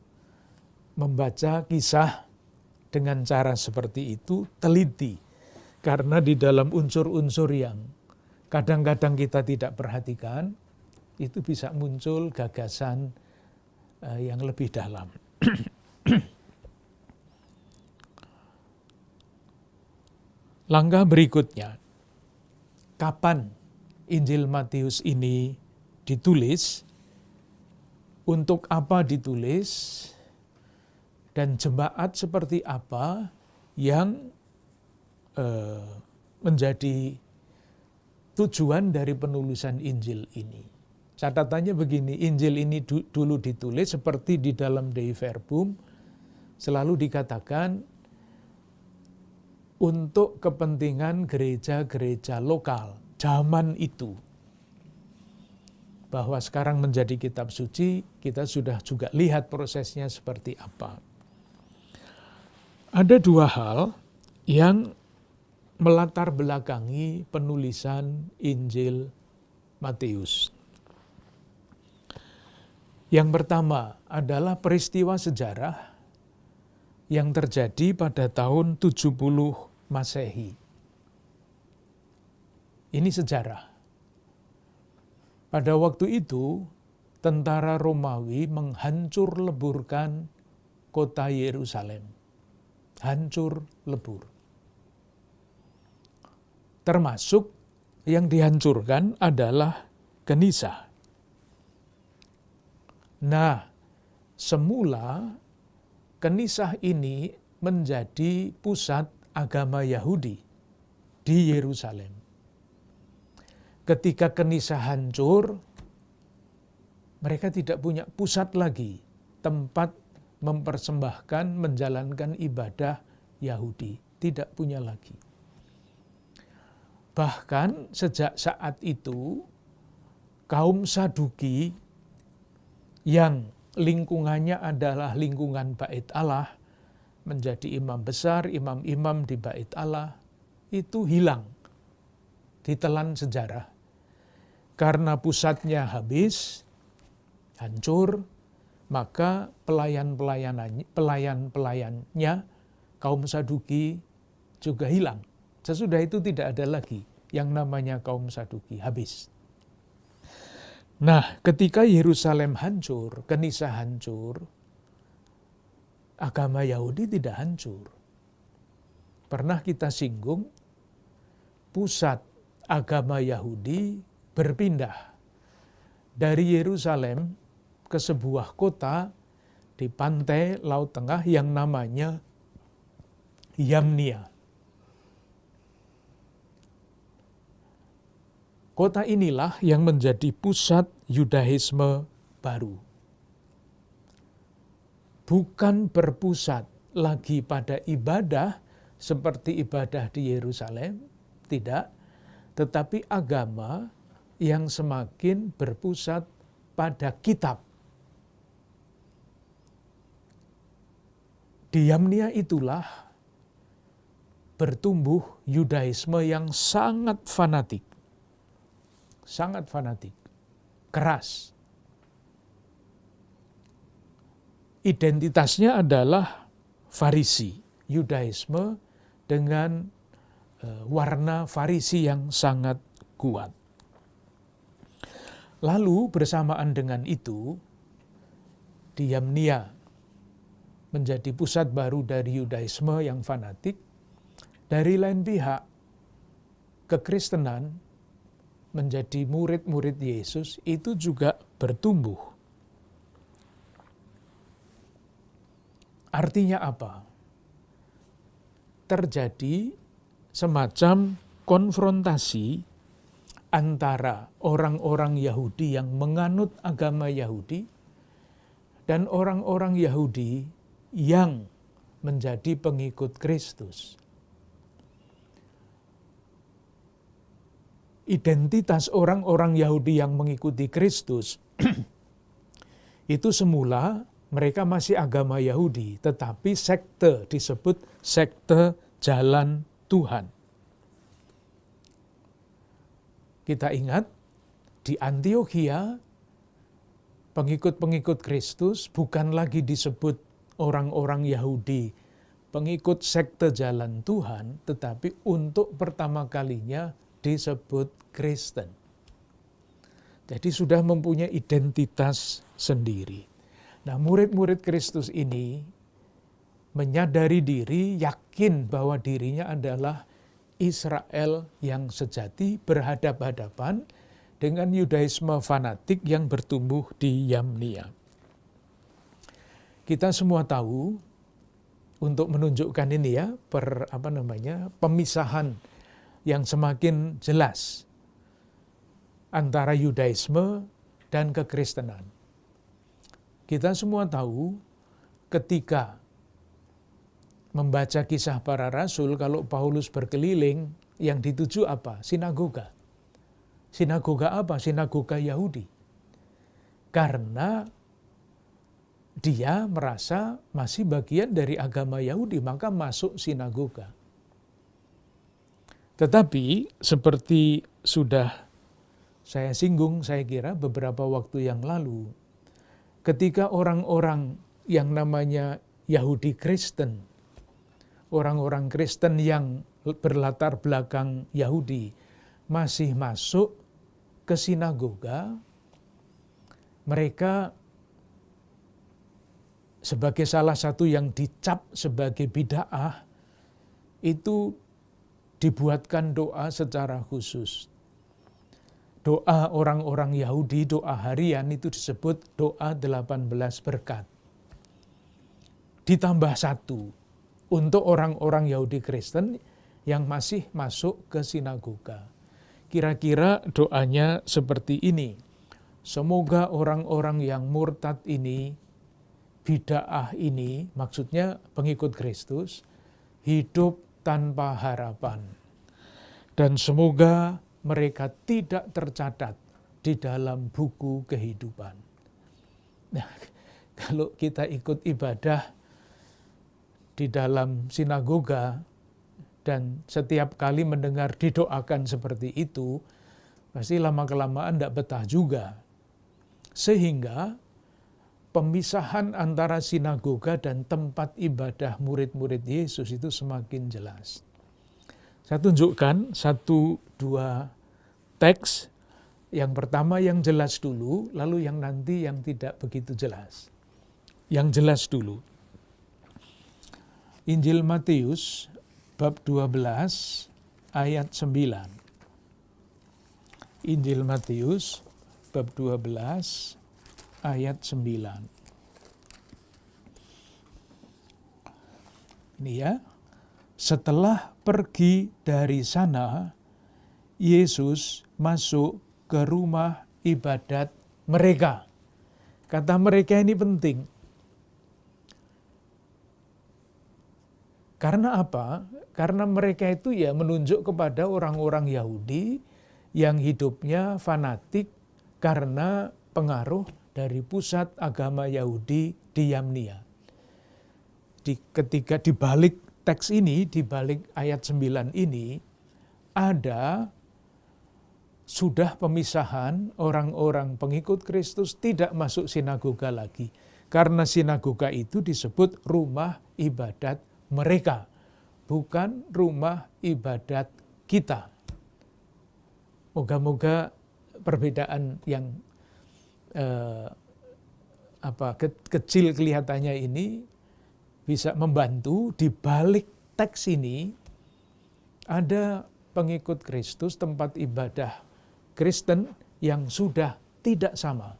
membaca kisah dengan cara seperti itu, teliti. Karena di dalam unsur-unsur yang kadang-kadang kita tidak perhatikan, itu bisa muncul gagasan yang lebih dalam. Langkah berikutnya, kapan Injil Matius ini ditulis, untuk apa ditulis, dan jemaat seperti apa yang menjadi tujuan dari penulisan Injil ini. Catatannya begini, Injil ini dulu ditulis seperti di dalam Dei Verbum, selalu dikatakan untuk kepentingan gereja-gereja lokal zaman itu. Bahwa sekarang menjadi kitab suci, kita sudah juga lihat prosesnya seperti apa. Ada dua hal yang melatar belakangi penulisan Injil Matius. Yang pertama adalah peristiwa sejarah yang terjadi pada tahun 70 Masehi. Ini sejarah. Pada waktu itu, tentara Romawi menghancur leburkan kota Yerusalem. Hancur lebur. Termasuk yang dihancurkan adalah Kenisah. Nah, semula Kenisah ini menjadi pusat agama Yahudi di Yerusalem. Ketika Kenisah hancur, mereka tidak punya pusat lagi, tempat mempersembahkan, menjalankan ibadah Yahudi. Tidak punya lagi. Bahkan sejak saat itu, kaum Saduki yang lingkungannya adalah lingkungan Bait Allah, menjadi imam besar, imam-imam di Bait Allah, itu hilang, ditelan sejarah. Karena pusatnya habis, hancur, maka pelayan-pelayannya, kaum Saduki juga hilang. Sesudah itu tidak ada lagi yang namanya kaum Saduki, habis. Nah, ketika Yerusalem hancur, Kenisah hancur, agama Yahudi tidak hancur. Pernah kita singgung, pusat agama Yahudi berpindah dari Yerusalem ke sebuah kota di pantai Laut Tengah yang namanya Yamnia. Kota inilah yang menjadi pusat Yudaisme baru. Bukan berpusat lagi pada ibadah seperti ibadah di Yerusalem, tidak, tetapi agama yang semakin berpusat pada kitab. Di Yamnia itulah bertumbuh Yudaisme yang sangat fanatik. Sangat fanatik, keras. Identitasnya adalah Farisi, Yudaisme dengan warna Farisi yang sangat kuat. Lalu bersamaan dengan itu, di Yamnia menjadi pusat baru dari Yudaisme yang fanatik. Dari lain pihak, kekristenan menjadi murid-murid Yesus itu juga bertumbuh. Artinya apa? Terjadi semacam konfrontasi antara orang-orang Yahudi yang menganut agama Yahudi dan orang-orang Yahudi yang menjadi pengikut Kristus. Identitas orang-orang Yahudi yang mengikuti Kristus itu semula mereka masih agama Yahudi, tetapi sekte, disebut sekte jalan Tuhan. Kita ingat di Antiokhia pengikut-pengikut Kristus bukan lagi disebut orang-orang Yahudi pengikut sekte jalan Tuhan, tetapi untuk pertama kalinya disebut Kristen. Jadi sudah mempunyai identitas sendiri. Nah, murid-murid Kristus ini menyadari diri, yakin bahwa dirinya adalah Israel yang sejati, berhadap-hadapan dengan Yudaisme fanatik yang bertumbuh di Yamnia. Kita semua tahu, untuk menunjukkan ini ya, pemisahan yang semakin jelas antara Yudaisme dan kekristenan. Kita semua tahu ketika membaca Kisah Para Rasul, kalau Paulus berkeliling, yang dituju apa? Sinagoga. Sinagoga apa? Sinagoga Yahudi. Karena dia merasa masih bagian dari agama Yahudi, maka masuk sinagoga. Tetapi seperti sudah saya singgung, saya kira beberapa waktu yang lalu, ketika orang-orang yang namanya Yahudi Kristen, orang-orang Kristen yang berlatar belakang Yahudi masih masuk ke sinagoga, mereka sebagai salah satu yang dicap sebagai bid'ah, itu dibuatkan doa secara khusus. Doa orang-orang Yahudi, doa harian itu disebut doa 18 berkat. Ditambah satu, untuk orang-orang Yahudi Kristen yang masih masuk ke sinagoga. Kira-kira doanya seperti ini. Semoga orang-orang yang murtad ini, bid'ah ini, maksudnya pengikut Kristus, hidup tanpa harapan. Dan semoga mereka tidak tercatat di dalam buku kehidupan. Nah, kalau kita ikut ibadah di dalam sinagoga dan setiap kali mendengar didoakan seperti itu, pasti lama-kelamaan tidak betah juga. Sehingga pemisahan antara sinagoga dan tempat ibadah murid-murid Yesus itu semakin jelas. Saya tunjukkan 1-2 teks. Yang pertama yang jelas dulu, lalu yang nanti yang tidak begitu jelas. Yang jelas dulu. Injil Matius bab 12 ayat 9. Injil Matius bab 12 ayat 9. Ini ya. Setelah pergi dari sana, Yesus masuk ke rumah ibadat mereka. Kata mereka ini penting. Karena apa? Karena mereka itu ya menunjuk kepada orang-orang Yahudi yang hidupnya fanatik karena pengaruh dari pusat agama Yahudi di Yamnia. Ketika dibalik teks ini, dibalik ayat 9 ini, ada sudah pemisahan orang-orang pengikut Kristus tidak masuk sinagoga lagi. Karena sinagoga itu disebut rumah ibadat mereka, bukan rumah ibadat kita. Moga-moga perbedaan yang kecil kelihatannya ini bisa membantu. Di balik teks ini ada pengikut Kristus, tempat ibadah Kristen yang sudah tidak sama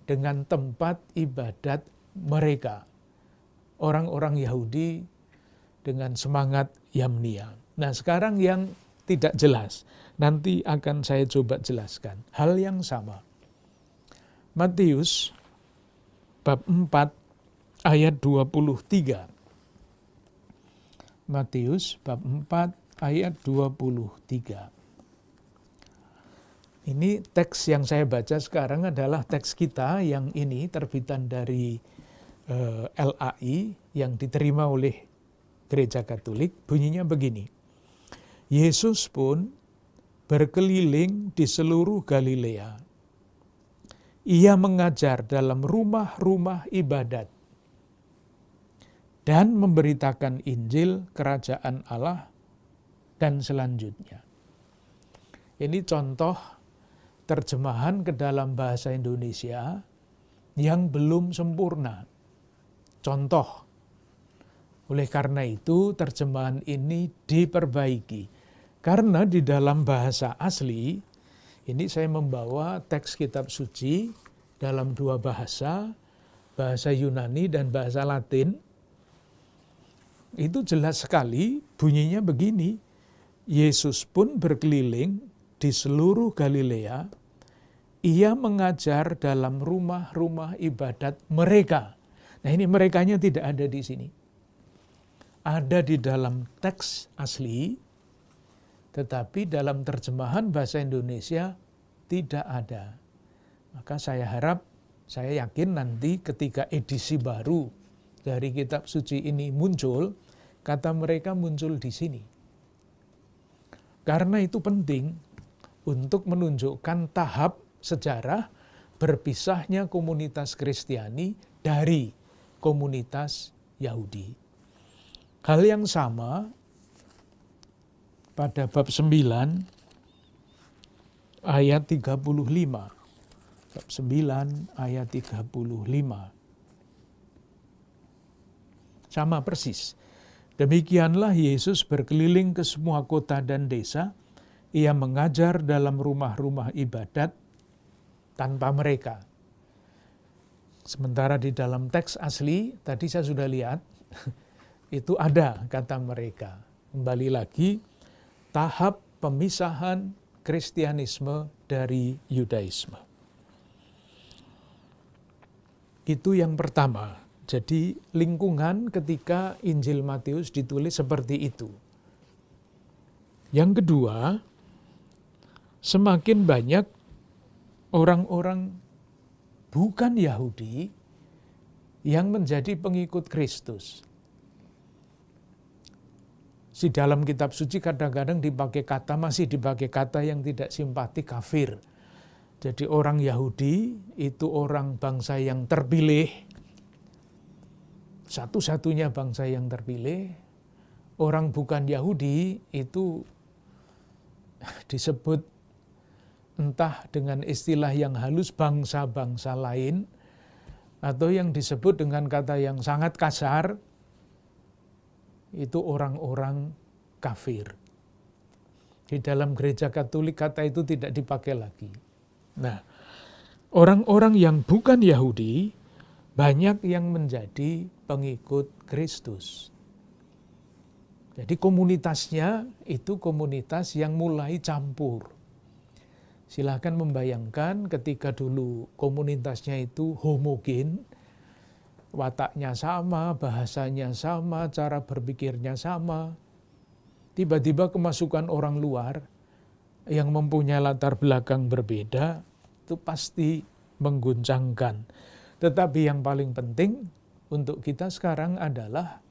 dengan tempat ibadat mereka, orang-orang Yahudi dengan semangat Yamnia. Nah, sekarang yang tidak jelas, nanti akan saya coba jelaskan hal yang sama. Matius bab 4 ayat 23. Matius bab 4 ayat 23. Ini teks yang saya baca sekarang adalah teks kita yang ini terbitan dari LAI yang diterima oleh Gereja Katolik. Bunyinya begini. Yesus pun berkeliling di seluruh Galilea. Ia mengajar dalam rumah-rumah ibadat dan memberitakan Injil kerajaan Allah dan selanjutnya. Ini contoh terjemahan ke dalam bahasa Indonesia yang belum sempurna. Contoh. Oleh karena itu terjemahan ini diperbaiki. Karena di dalam bahasa asli, ini saya membawa teks kitab suci dalam dua bahasa, bahasa Yunani dan bahasa Latin. Itu jelas sekali bunyinya begini, Yesus pun berkeliling di seluruh Galilea, ia mengajar dalam rumah-rumah ibadat mereka. Nah ini merekanya tidak ada di sini. Ada di dalam teks asli, tetapi dalam terjemahan bahasa Indonesia tidak ada. Maka saya harap, saya yakin nanti ketika edisi baru dari kitab suci ini muncul, kata mereka muncul di sini. Karena itu penting untuk menunjukkan tahap sejarah berpisahnya komunitas Kristiani dari komunitas Yahudi. Hal yang sama pada bab 9 ayat 35. Bab 9 ayat 35. Sama persis. Demikianlah Yesus berkeliling ke semua kota dan desa. Ia mengajar dalam rumah-rumah ibadat tanpa mereka. Sementara di dalam teks asli, tadi saya sudah lihat, itu ada kata mereka. Kembali lagi, tahap pemisahan Kristianisme dari Yudaisme. Itu yang pertama. Jadi lingkungan ketika Injil Matius ditulis seperti itu. Yang kedua, semakin banyak orang-orang bukan Yahudi yang menjadi pengikut Kristus. Di dalam kitab suci kadang-kadang masih dipakai kata yang tidak simpati, kafir. Jadi orang Yahudi itu orang bangsa yang terpilih, satu-satunya bangsa yang terpilih. Orang bukan Yahudi itu disebut entah dengan istilah yang halus bangsa-bangsa lain, atau yang disebut dengan kata yang sangat kasar, itu orang-orang kafir. Di dalam gereja Katolik kata itu tidak dipakai lagi. Nah, orang-orang yang bukan Yahudi banyak yang menjadi pengikut Kristus. Jadi komunitasnya itu komunitas yang mulai campur. Silahkan membayangkan ketika dulu komunitasnya itu homogen, wataknya sama, bahasanya sama, cara berpikirnya sama. Tiba-tiba kemasukan orang luar yang mempunyai latar belakang berbeda, itu pasti mengguncangkan. Tetapi yang paling penting untuk kita sekarang adalah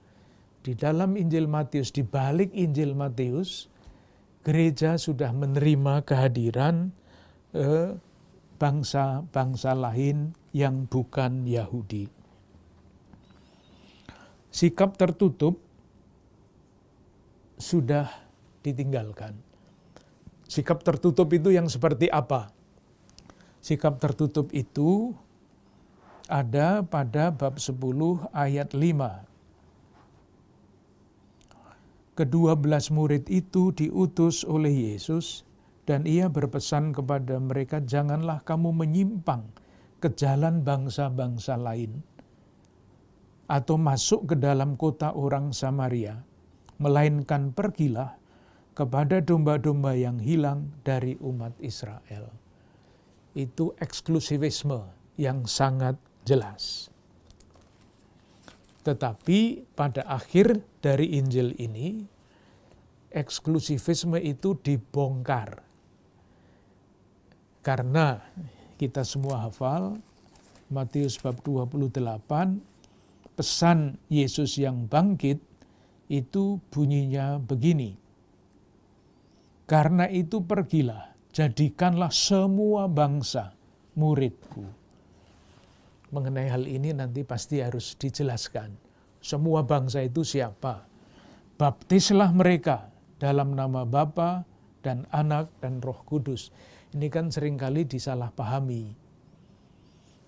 di dalam Injil Matius, di balik Injil Matius, gereja sudah menerima kehadiran bangsa-bangsa lain yang bukan Yahudi. Sikap tertutup sudah ditinggalkan. Sikap tertutup itu yang seperti apa? Sikap tertutup itu ada pada bab 10 ayat 5. Ke-12 murid itu diutus oleh Yesus dan ia berpesan kepada mereka, janganlah kamu menyimpang ke jalan bangsa-bangsa lain atau masuk ke dalam kota orang Samaria, melainkan pergilah kepada domba-domba yang hilang dari umat Israel. Itu eksklusivisme yang sangat jelas. Tetapi pada akhir dari Injil ini, eksklusivisme itu dibongkar. Karena kita semua hafal, Matius bab 28, pesan Yesus yang bangkit, itu bunyinya begini. Karena itu pergilah, jadikanlah semua bangsa muridku. Mengenai hal ini nanti pasti harus dijelaskan. semua bangsa itu siapa? Baptislah mereka dalam nama Bapa dan Anak dan Roh Kudus. Ini kan seringkali disalahpahami.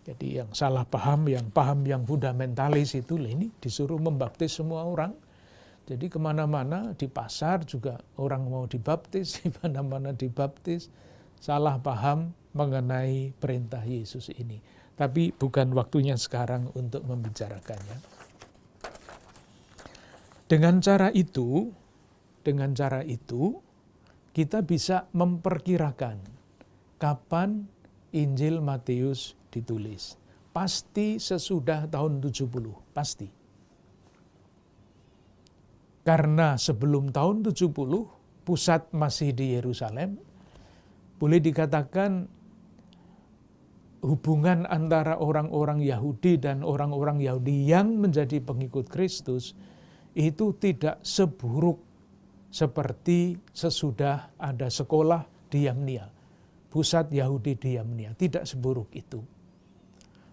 Jadi yang salah paham yang fundamentalis itu, ini disuruh membaptis semua orang. Jadi kemana-mana, di pasar juga orang mau dibaptis, di mana-mana dibaptis. Salah paham mengenai perintah Yesus ini. Tapi bukan waktunya sekarang untuk membicarakannya. Dengan cara itu, kita bisa memperkirakan kapan Injil Matius ditulis. Pasti sesudah tahun 70, pasti. Karena sebelum tahun 70, pusat masih di Yerusalem, boleh dikatakan hubungan antara orang-orang Yahudi dan orang-orang Yahudi yang menjadi pengikut Kristus itu tidak seburuk seperti sesudah ada sekolah di Yamnia. Pusat Yahudi di Yamnia, tidak seburuk itu.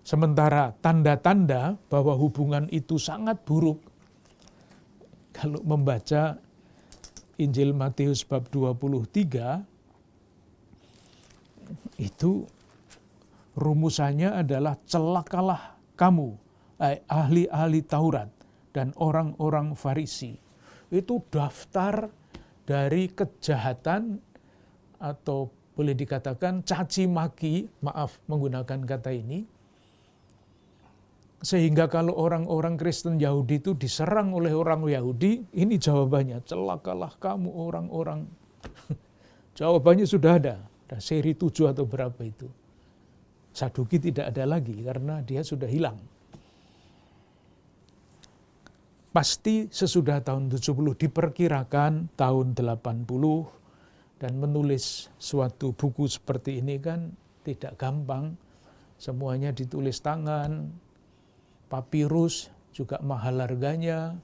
Sementara tanda-tanda bahwa hubungan itu sangat buruk, kalau membaca Injil Matius bab 23, itu rumusannya adalah celakalah kamu, ahli-ahli Taurat dan orang-orang Farisi. Itu daftar dari kejahatan atau boleh dikatakan caci maki, maaf menggunakan kata ini, sehingga kalau orang-orang Kristen Yahudi itu diserang oleh orang Yahudi, ini jawabannya, celakalah kamu orang-orang. Jawabannya sudah ada seri 7 atau berapa itu. Saduki tidak ada lagi karena dia sudah hilang. Pasti sesudah tahun 70, diperkirakan tahun 80, dan menulis suatu buku seperti ini kan tidak gampang. Semuanya ditulis tangan, papirus juga mahal harganya,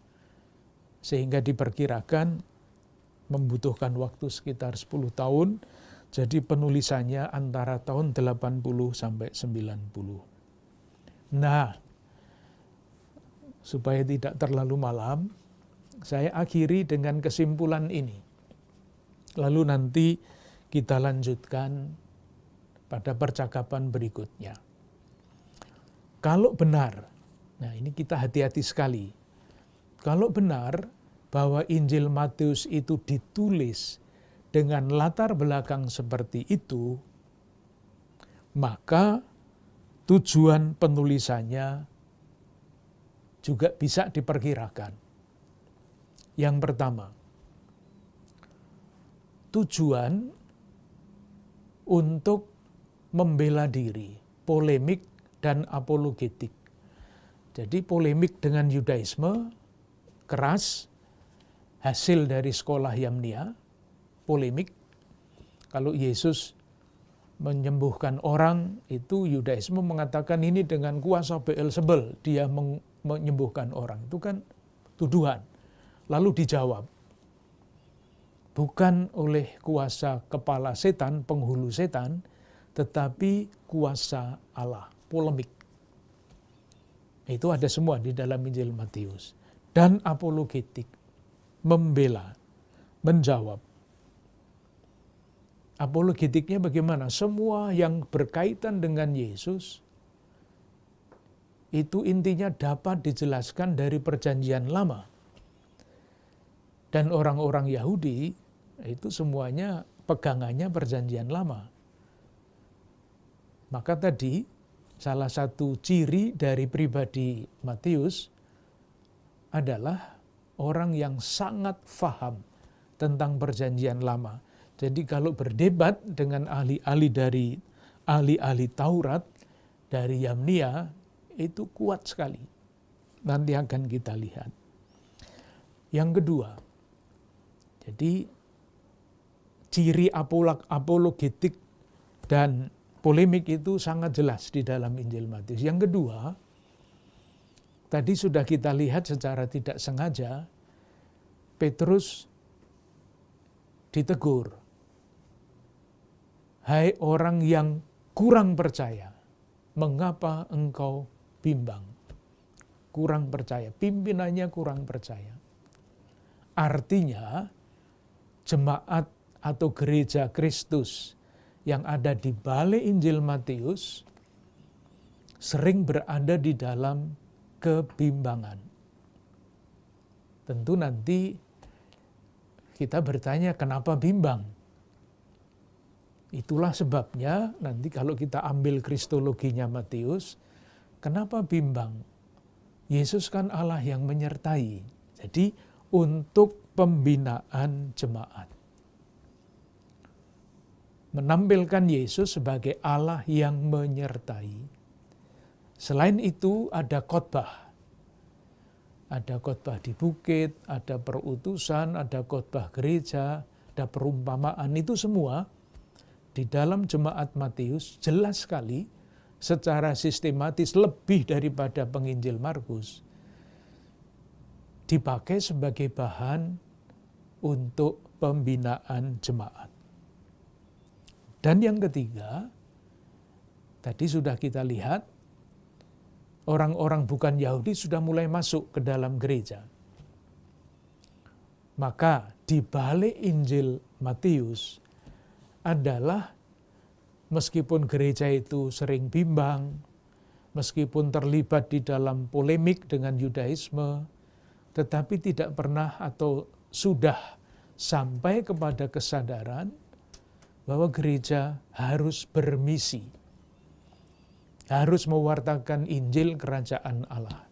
sehingga diperkirakan membutuhkan waktu sekitar 10 tahun. Jadi penulisannya antara tahun 80 sampai 90. Nah, supaya tidak terlalu malam, saya akhiri dengan kesimpulan ini. Lalu nanti kita lanjutkan pada percakapan berikutnya. Kalau benar, nah ini kita hati-hati sekali. Kalau benar bahwa Injil Matius itu ditulis dengan latar belakang seperti itu, maka tujuan penulisannya juga bisa diperkirakan. Yang pertama, tujuan untuk membela diri, polemik dan apologetik. Jadi polemik dengan Yudaisme, keras, hasil dari sekolah Yamnia, polemik. Kalau Yesus menyembuhkan orang, itu Yudaisme mengatakan ini dengan kuasa Beelzebul, dia menyembuhkan orang. Itu kan tuduhan. Lalu dijawab, bukan oleh kuasa kepala setan, penghulu setan, tetapi kuasa Allah, polemik. Itu ada semua di dalam Injil Matius. Dan apologetik, membela, menjawab. Apologetiknya bagaimana? Semua yang berkaitan dengan Yesus, itu intinya dapat dijelaskan dari perjanjian lama. Dan orang-orang Yahudi, itu semuanya pegangannya perjanjian lama. Maka tadi, salah satu ciri dari pribadi Matius adalah orang yang sangat faham tentang perjanjian lama. Jadi kalau berdebat dengan ahli-ahli Taurat dari Yamnia, itu kuat sekali. Nanti akan kita lihat. Yang kedua, jadi ciri apologetik dan polemik itu sangat jelas di dalam Injil Matius. Yang kedua, tadi sudah kita lihat secara tidak sengaja, Petrus ditegur. Hai orang yang kurang percaya, mengapa engkau bimbang? kurang percaya, pimpinannya kurang percaya. Artinya jemaat atau gereja Kristus yang ada di balik Injil Matius sering berada di dalam kebimbangan. Tentu nanti kita bertanya kenapa bimbang? Itulah sebabnya nanti kalau kita ambil kristologinya Matius, kenapa bimbang? Yesus kan Allah yang menyertai. Jadi untuk pembinaan jemaat. Menampilkan Yesus sebagai Allah yang menyertai. Selain itu ada khotbah. Ada khotbah di bukit, ada perutusan, ada khotbah gereja, ada perumpamaan. Itu semua di dalam jemaat Matius jelas sekali secara sistematis lebih daripada penginjil Markus dipakai sebagai bahan untuk pembinaan jemaat. Dan yang ketiga, tadi sudah kita lihat, orang-orang bukan Yahudi sudah mulai masuk ke dalam gereja. Maka di balik Injil Matius adalah meskipun gereja itu sering bimbang, meskipun terlibat di dalam polemik dengan Yudaisme, tetapi tidak pernah atau sudah sampai kepada kesadaran bahwa gereja harus bermisi, harus mewartakan Injil Kerajaan Allah.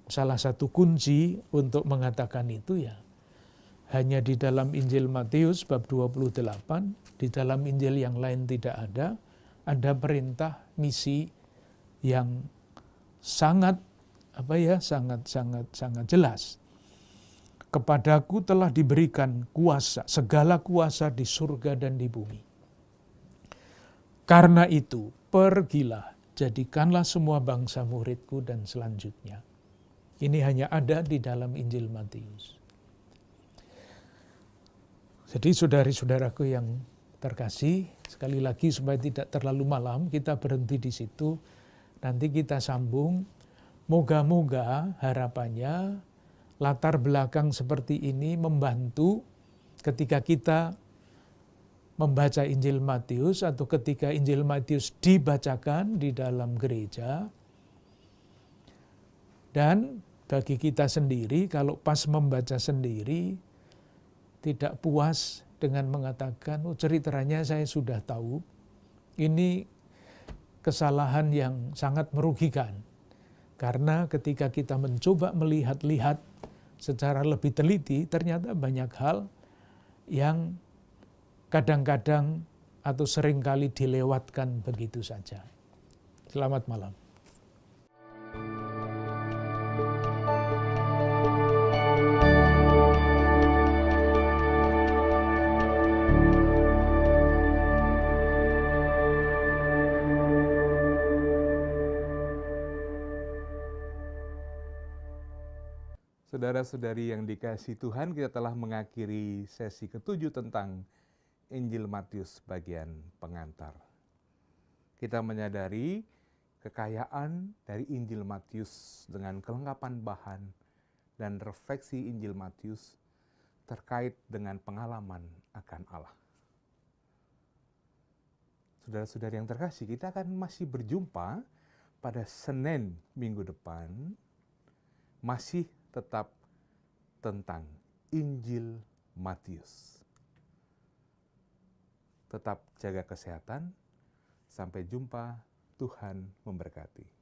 Salah satu kunci untuk mengatakan itu ya, hanya di dalam Injil Matius bab 28, di dalam Injil yang lain tidak ada perintah misi yang sangat sangat jelas. Kepadaku telah diberikan kuasa, segala kuasa di surga dan di bumi. Karena itu, pergilah, jadikanlah semua bangsa muridku dan selanjutnya. Ini hanya ada di dalam Injil Matius. Jadi saudari-saudaraku yang terkasih, sekali lagi supaya tidak terlalu malam, kita berhenti di situ. Nanti kita sambung. Moga-moga harapannya latar belakang seperti ini membantu ketika kita membaca Injil Matius atau ketika Injil Matius dibacakan di dalam gereja. Dan bagi kita sendiri, kalau pas membaca sendiri, tidak puas dengan mengatakan, oh ceritanya saya sudah tahu, ini kesalahan yang sangat merugikan. Karena ketika kita mencoba melihat-lihat secara lebih teliti, ternyata banyak hal yang kadang-kadang atau seringkali dilewatkan begitu saja. Selamat malam. Saudara-saudari yang dikasihi Tuhan, kita telah mengakhiri sesi ke-7 tentang Injil Matius bagian pengantar. Kita menyadari kekayaan dari Injil Matius dengan kelengkapan bahan dan refleksi Injil Matius terkait dengan pengalaman akan Allah. Saudara-saudari yang terkasih, kita akan masih berjumpa pada Senin minggu depan, masih tetap tentang Injil Matius. Tetap jaga kesehatan. Sampai jumpa. Tuhan memberkati.